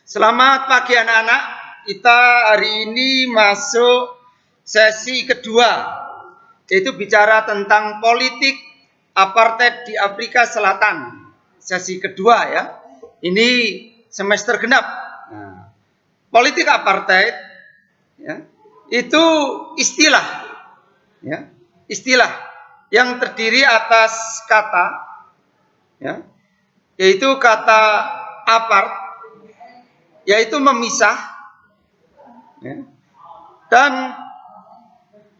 Selamat pagi anak-anak. Kita hari ini masuk sesi kedua, yaitu bicara tentang politik apartheid di Afrika Selatan. Sesi kedua ya. Ini semester genap. Nah, politik apartheid ya, itu istilah ya, istilah yang terdiri atas kata ya, yaitu kata apart, yaitu memisah ya, dan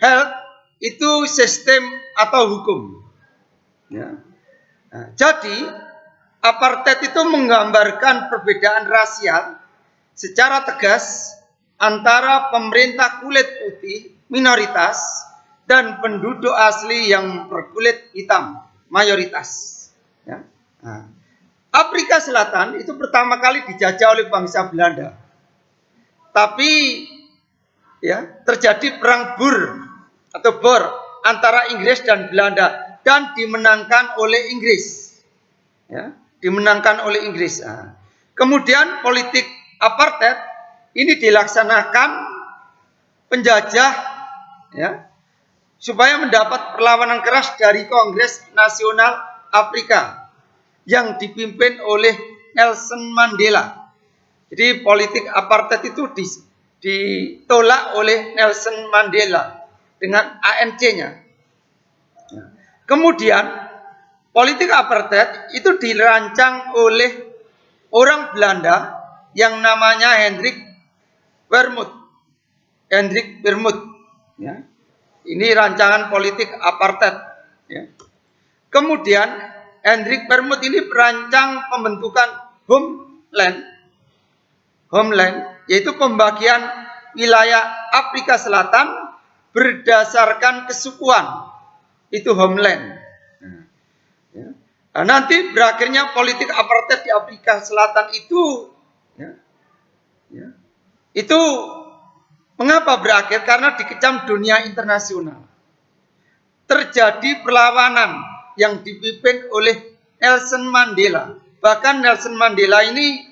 health itu sistem atau hukum ya. Nah, jadi apartheid itu menggambarkan perbedaan rasial secara tegas antara pemerintah kulit putih minoritas dan penduduk asli yang berkulit hitam mayoritas ya. Nah, Afrika Selatan itu pertama kali dijajah oleh bangsa Belanda. Tapi ya, terjadi perang Boer atau Boer antara Inggris dan Belanda dan dimenangkan oleh Inggris. Ya, dimenangkan oleh Inggris. Nah, kemudian politik apartheid ini dilaksanakan penjajah ya, supaya mendapat perlawanan keras dari Kongres Nasional Afrika yang dipimpin oleh Nelson Mandela. Jadi politik apartheid itu ditolak oleh Nelson Mandela dengan ANC-nya. Kemudian politik apartheid itu dirancang oleh orang Belanda yang namanya Hendrik Verwoerd. Hendrik Verwoerd. Ya. Ini rancangan politik apartheid. Ya. Kemudian Hendrik Verwoerd ini merancang pembentukan homeland, yaitu pembagian wilayah Afrika Selatan berdasarkan kesukuan, itu homeland. Nah, nanti berakhirnya politik apartheid di Afrika Selatan itu, itu mengapa berakhir? Karena dikecam dunia internasional. Terjadi perlawanan yang dipimpin oleh Nelson Mandela. Bahkan Nelson Mandela ini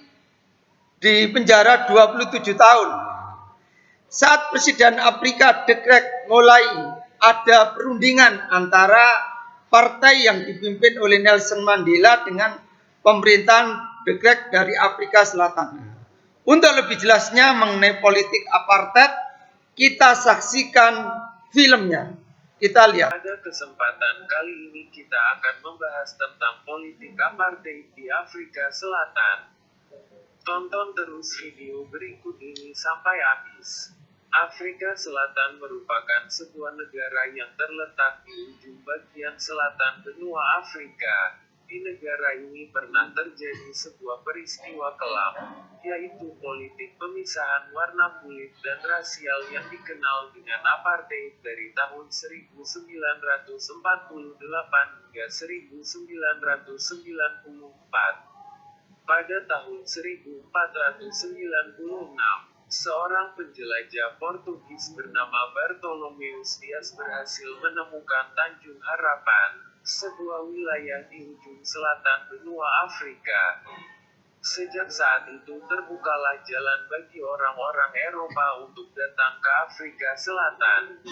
dipenjara 27 tahun. Saat Presiden Afrika de Klerk mulai ada perundingan antara partai yang dipimpin oleh Nelson Mandela dengan pemerintahan de Klerk dari Afrika Selatan. Untuk lebih jelasnya mengenai politik apartheid, kita saksikan filmnya. Kita lihat. Pada kesempatan kali ini kita akan membahas tentang politik apartheid di Afrika Selatan. Tonton terus video berikut ini sampai habis. Afrika Selatan merupakan sebuah negara yang terletak di ujung bagian selatan benua Afrika. Di negara ini pernah terjadi sebuah peristiwa kelam, yaitu politik pemisahan warna kulit dan rasial yang dikenal dengan apartheid dari tahun 1948 hingga 1994. Pada tahun 1496, seorang penjelajah Portugis bernama Bartolomeus Dias berhasil menemukan Tanjung Harapan, sebuah wilayah di ujung selatan benua Afrika. Sejak saat itu terbukalah jalan bagi orang-orang Eropa untuk datang ke Afrika Selatan.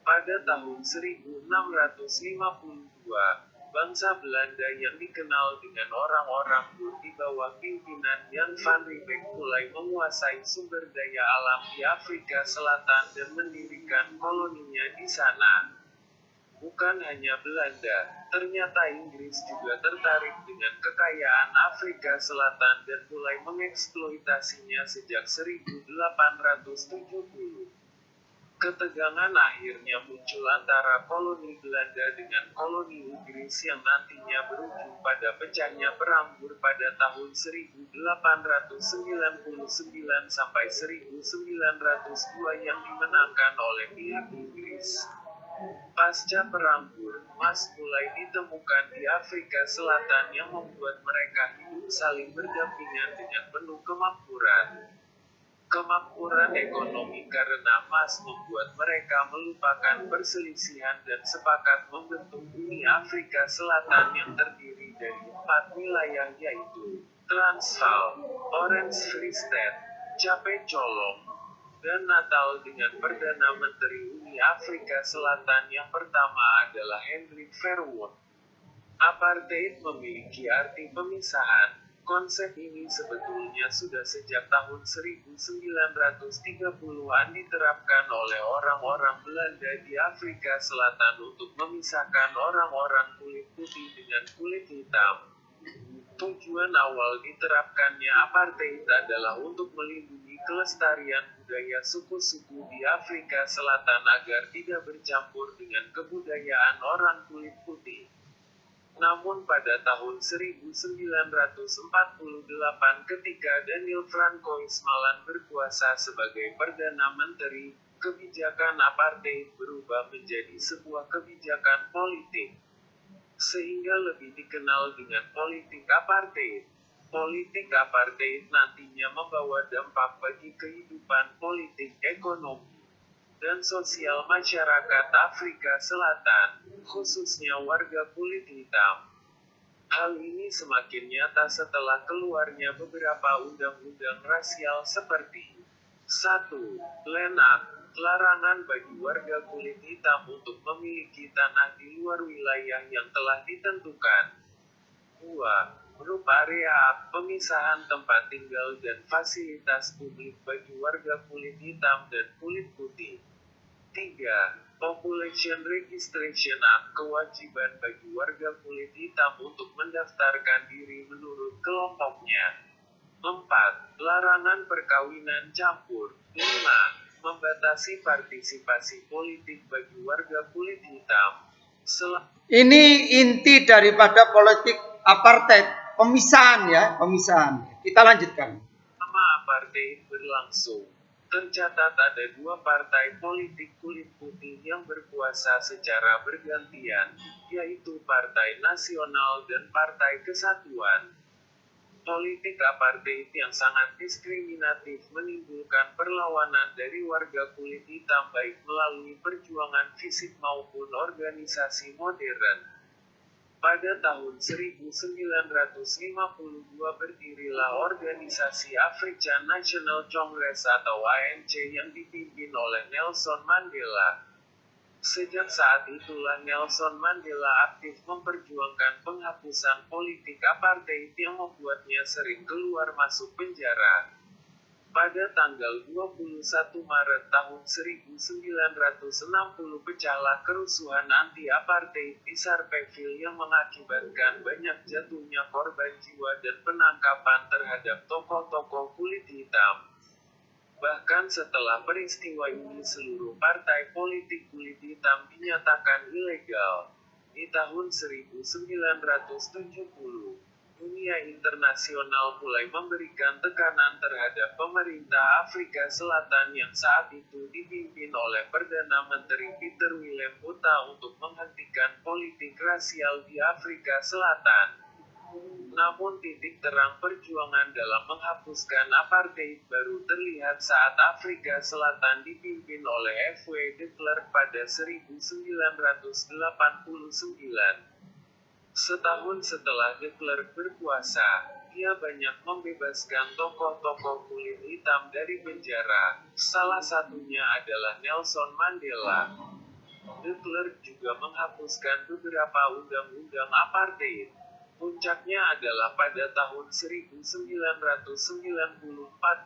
Pada tahun 1652, bangsa Belanda yang dikenal dengan orang-orang Boer di bawah pimpinan Jan van Riebeeck mulai menguasai sumber daya alam di Afrika Selatan dan mendirikan koloninya di sana. Bukan hanya Belanda, ternyata Inggris juga tertarik dengan kekayaan Afrika Selatan dan mulai mengeksploitasinya sejak 1870. Ketegangan akhirnya muncul antara koloni Belanda dengan koloni Inggris yang nantinya berujung pada pecahnya Perang Boer pada tahun 1899 sampai 1902 yang dimenangkan oleh pihak Inggris. Pasca Perang Boer, emas mulai ditemukan di Afrika Selatan yang membuat mereka hidup saling berdampingan dengan penuh kemakmuran. Kemakmuran ekonomi karena emas membuat mereka melupakan perselisihan dan sepakat membentuk Uni Afrika Selatan yang terdiri dari 4 wilayah yaitu Transvaal, Orange Free State, Cape Colom, dan Natal dengan Perdana Menteri Uni Afrika Selatan yang pertama adalah Hendrik Verwoerd. Apartheid memiliki arti pemisahan. Konsep ini sebetulnya sudah sejak tahun 1930-an diterapkan oleh orang-orang Belanda di Afrika Selatan untuk memisahkan orang-orang kulit putih dengan kulit hitam. Tujuan awal diterapkannya apartheid adalah untuk melindungi kelestarian budaya suku-suku di Afrika Selatan agar tidak bercampur dengan kebudayaan orang kulit putih. Namun pada tahun 1948 ketika Daniel Francois Malan berkuasa sebagai Perdana Menteri, kebijakan apartheid berubah menjadi sebuah kebijakan politik, sehingga lebih dikenal dengan politik apartheid. Politik apartheid nantinya membawa dampak bagi kehidupan politik, ekonomi, dan sosial masyarakat Afrika Selatan, khususnya warga kulit hitam. Hal ini semakin nyata setelah keluarnya beberapa undang-undang rasial seperti 1. Land Act, larangan bagi warga kulit hitam untuk memiliki tanah di luar wilayah yang telah ditentukan. 2. Grup Area Act, pemisahan tempat tinggal dan fasilitas publik bagi warga kulit hitam dan kulit putih. 3. Population Registration Act, kewajiban bagi warga kulit hitam untuk mendaftarkan diri menurut kelompoknya. 4. Larangan perkawinan campur. 5. Membatasi partisipasi politik bagi warga kulit hitam. Ini inti daripada politik apartheid, pemisahan ya, pemisahan. Kita lanjutkan. Selama apartheid berlangsung, tercatat ada dua partai politik kulit putih yang berkuasa secara bergantian, yaitu Partai Nasional dan Partai Kesatuan. Politik apartheid yang sangat diskriminatif menimbulkan perlawanan dari warga kulit hitam baik melalui perjuangan fisik maupun organisasi modern. Pada tahun 1952 berdirilah organisasi African National Congress atau ANC yang dipimpin oleh Nelson Mandela. Sejak saat itulah Nelson Mandela aktif memperjuangkan penghapusan politik apartheid yang membuatnya sering keluar masuk penjara. Pada tanggal 21 Maret tahun 1960 pecahlah kerusuhan anti-apartheid di Sharpeville yang mengakibatkan banyak jatuhnya korban jiwa dan penangkapan terhadap tokoh-tokoh kulit hitam. Bahkan setelah peristiwa ini seluruh partai politik kulit hitam dinyatakan ilegal. Di tahun 1970, dunia internasional mulai memberikan tekanan terhadap pemerintah Afrika Selatan yang saat itu dipimpin oleh Perdana Menteri Peter Willem Botha untuk menghentikan politik rasial di Afrika Selatan. Namun titik terang perjuangan dalam menghapuskan apartheid baru terlihat saat Afrika Selatan dipimpin oleh F.W. de Klerk pada 1989. Setahun setelah de Klerk berkuasa, dia banyak membebaskan tokoh-tokoh kulit hitam dari penjara, salah satunya adalah Nelson Mandela. De Klerk juga menghapuskan beberapa undang-undang apartheid. Puncaknya adalah pada tahun 1994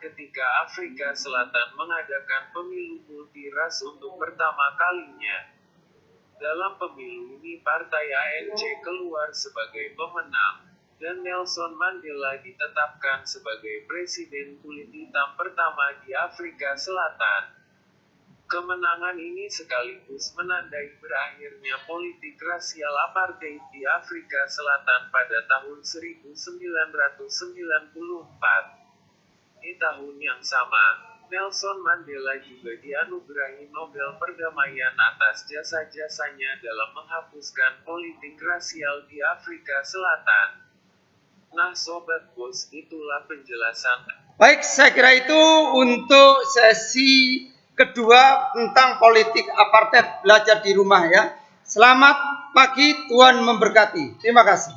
ketika Afrika Selatan mengadakan pemilu multiras untuk pertama kalinya. Dalam pemilu ini Partai ANC keluar sebagai pemenang, dan Nelson Mandela ditetapkan sebagai presiden kulit hitam pertama di Afrika Selatan. Kemenangan ini sekaligus menandai berakhirnya politik rasial apartheid di Afrika Selatan pada tahun 1994. Di tahun yang sama, Nelson Mandela juga dianugerahi Nobel Perdamaian atas jasa-jasanya dalam menghapuskan politik rasial di Afrika Selatan. Nah Sobat Bos, itulah penjelasan. Baik, saya kira itu untuk sesi kedua tentang politik apartheid, belajar di rumah ya. Selamat pagi, Tuhan memberkati. Terima kasih.